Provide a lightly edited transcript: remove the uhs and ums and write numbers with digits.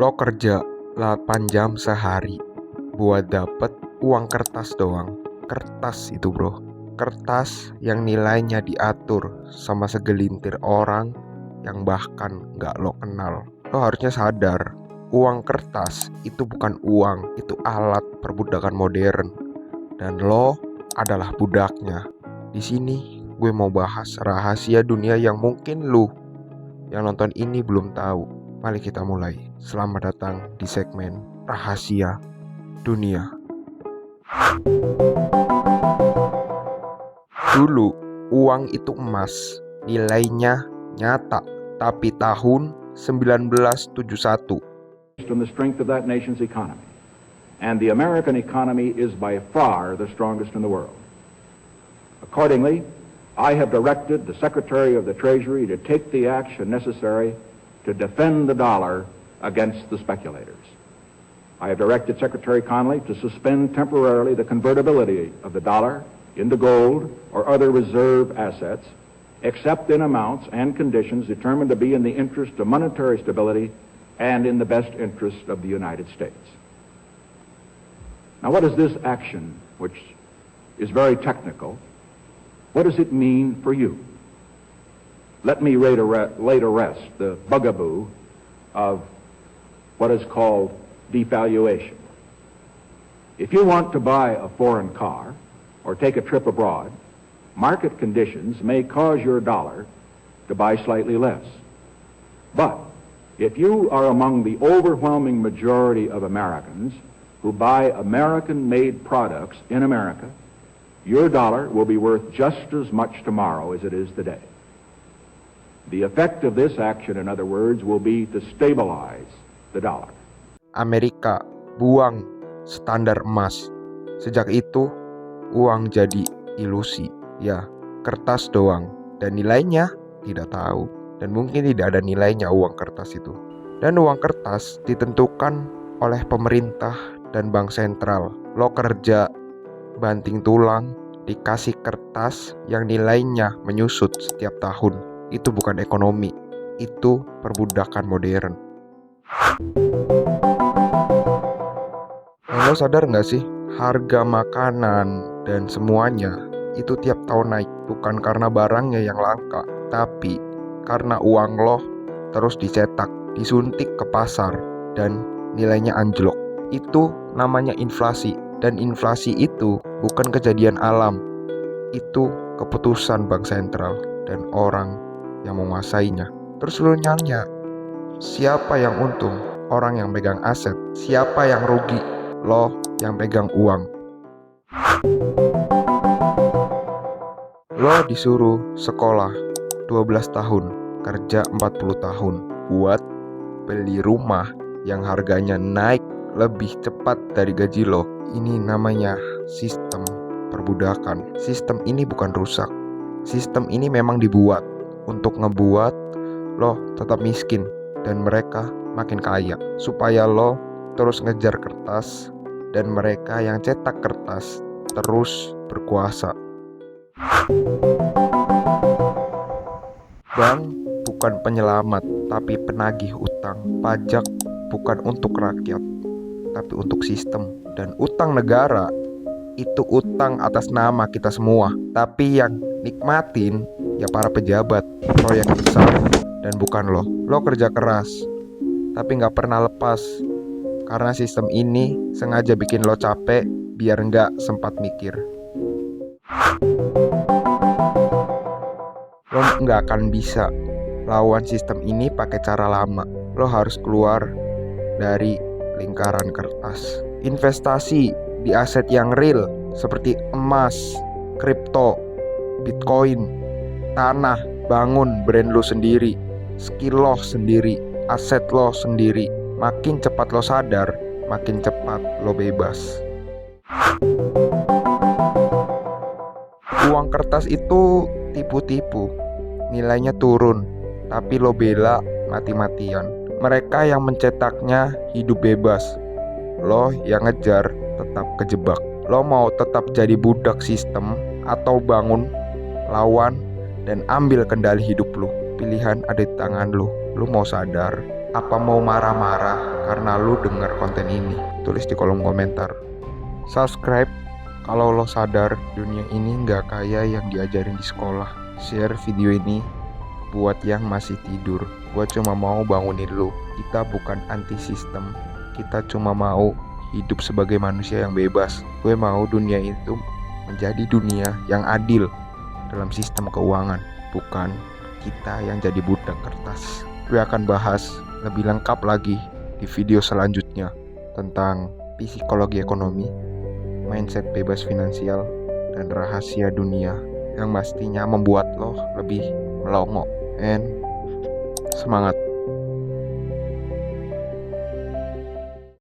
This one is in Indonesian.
Lo kerja 8 jam sehari buat dapet uang kertas doang. Kertas itu bro, kertas yang nilainya diatur sama segelintir orang yang bahkan gak lo kenal. Lo harusnya sadar, uang kertas itu bukan uang, itu alat perbudakan modern. Dan lo adalah budaknya. Di sini gue mau bahas rahasia dunia yang mungkin lu yang nonton ini belum tahu. Mari kita mulai. Selamat datang di segmen Rahasia Dunia. Dulu, uang itu emas, nilainya nyata, tapi tahun 1971. From the strength of that nation's economy. And the American economy is by far the strongest in the world. Accordingly, I have directed the Secretary of the Treasury to take the action necessary to defend the dollar against the speculators. I have directed Secretary Connally to suspend temporarily the convertibility of the dollar into gold or other reserve assets, except in amounts and conditions determined to be in the interest of monetary stability and in the best interest of the United States. Now, what is this action, which is very technical, what does it mean for you? Let me lay to rest the bugaboo of what is called devaluation. If you want to buy a foreign car or take a trip abroad, market conditions may cause your dollar to buy slightly less. But if you are among the overwhelming majority of Americans who buy American-made products in America, your dollar will be worth just as much tomorrow as it is today. The effect of this action, in other words, will be to stabilize the dollar. Amerika buang standar emas. Sejak itu, uang jadi ilusi. Ya, kertas doang. Dan nilainya tidak tahu. Dan mungkin tidak ada nilainya uang kertas itu. Dan uang kertas ditentukan oleh pemerintah dan bank sentral. Lo kerja banting tulang, dikasih kertas yang nilainya menyusut setiap tahun. Itu bukan ekonomi, itu perbudakan modern. Lo sadar gak sih, harga makanan dan semuanya itu tiap tahun naik. Bukan karena barangnya yang langka, tapi karena uang lo terus dicetak, disuntik ke pasar, dan nilainya anjlok. Itu namanya inflasi. Dan inflasi itu bukan kejadian alam, itu keputusan bank sentral dan orang yang menguasainya. Terus lu nanya, siapa yang untung? Orang yang pegang aset. Siapa yang rugi? Lo yang pegang uang. Lo disuruh sekolah 12 tahun, kerja 40 tahun buat beli rumah yang harganya naik lebih cepat dari gaji lo. Ini namanya sistem perbudakan. Sistem ini bukan rusak. Sistem ini memang dibuat untuk ngebuat lo tetap miskin dan mereka makin kaya, supaya lo terus ngejar kertas dan mereka yang cetak kertas terus berkuasa. Bank bukan penyelamat, tapi penagih utang. Pajak bukan untuk rakyat, tapi untuk sistem. Dan utang negara itu utang atas nama kita semua. Tapi yang nikmatin ya para pejabat, proyek besar, dan bukan lo. Lo kerja keras, tapi gak pernah lepas. Karena sistem ini sengaja bikin lo capek biar gak sempat mikir. Lo gak akan bisa lawan sistem ini pakai cara lama. Lo harus keluar dari lingkaran kertas. Investasi di aset yang real seperti emas, kripto, bitcoin, tanah. Bangun brand lo sendiri, skill lo sendiri, aset lo sendiri. Makin cepat lo sadar, makin cepat lo bebas. Uang kertas itu tipu-tipu, nilainya turun, tapi lo bela mati-matian. Mereka yang mencetaknya hidup bebas, lo yang ngejar tetap kejebak. Lo mau tetap jadi budak sistem atau bangun, lawan, dan ambil kendali hidup lo? Pilihan ada di tangan lo. Lo mau sadar apa mau marah-marah karena lu denger konten ini. Tulis di kolom komentar. Subscribe kalau lo sadar dunia ini nggak kayak yang diajarin di sekolah. Share video ini buat yang masih tidur. Gua cuma mau bangunin lu. Kita bukan anti sistem. Kita cuma mau hidup sebagai manusia yang bebas. Gue mau dunia itu menjadi dunia yang adil dalam sistem keuangan, bukan kita yang jadi budak kertas. Gue akan bahas lebih lengkap lagi di video selanjutnya tentang psikologi ekonomi, mindset bebas finansial, dan rahasia dunia yang pastinya membuat lo lebih melongo. And semangat.